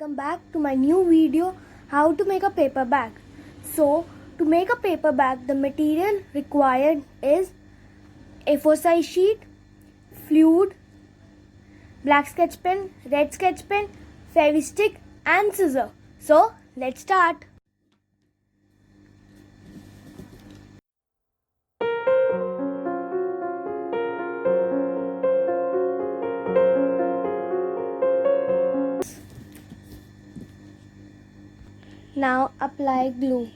welcome back to my new video, how to make a paper bag. So to make a paper bag, the material required is A4 size sheet, fluid, black sketch pen, red sketch pen, Fevistick and scissor. So let's start. Now apply glue.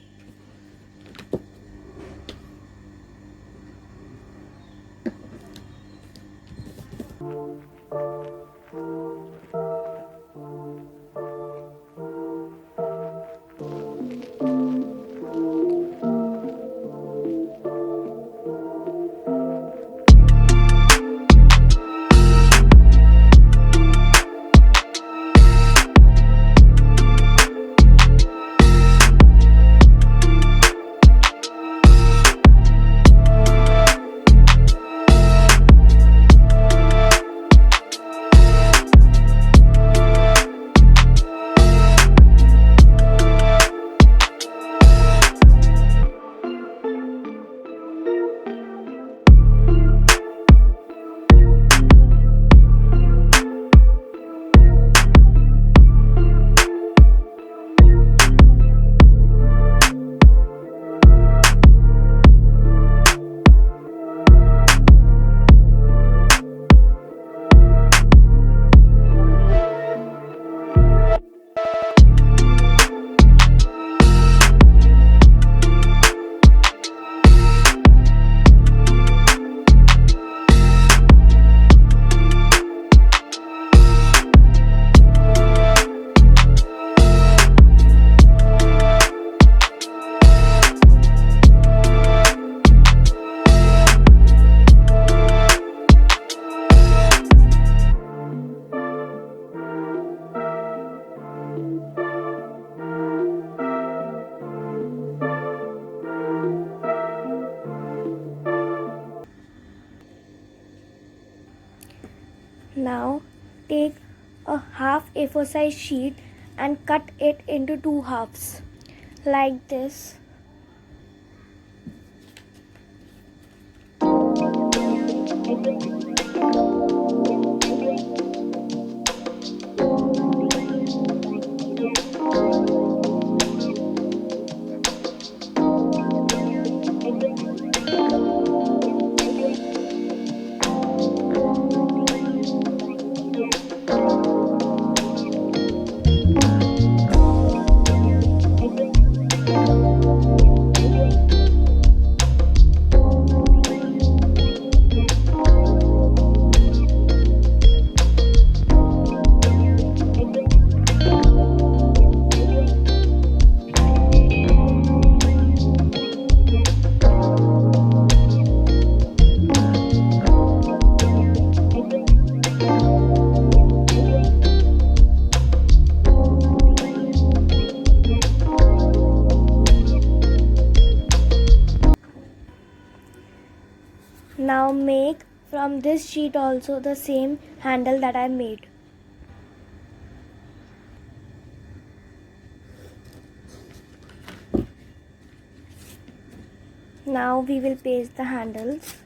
Now take a half A4 size sheet and cut it into two halves like this. Now make from this sheet also the same handle that I made. Now we will paste the handles.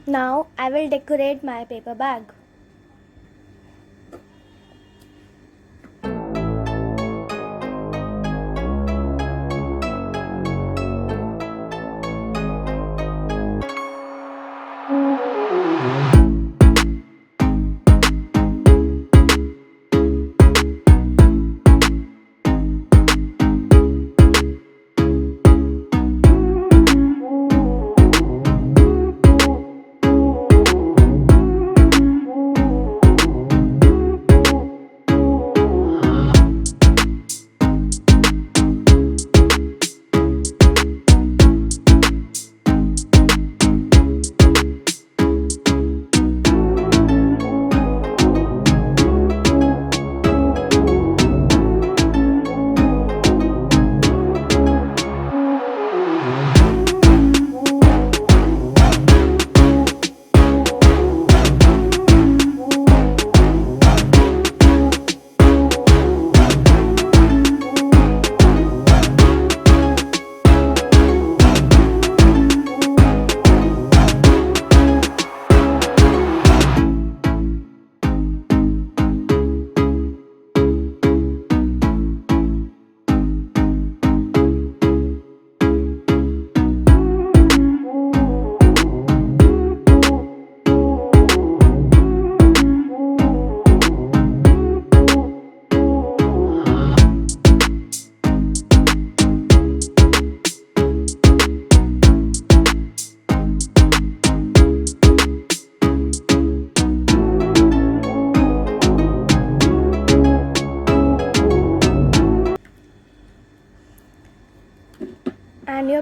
Now I will decorate my paper bag.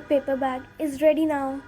paper bag is ready now.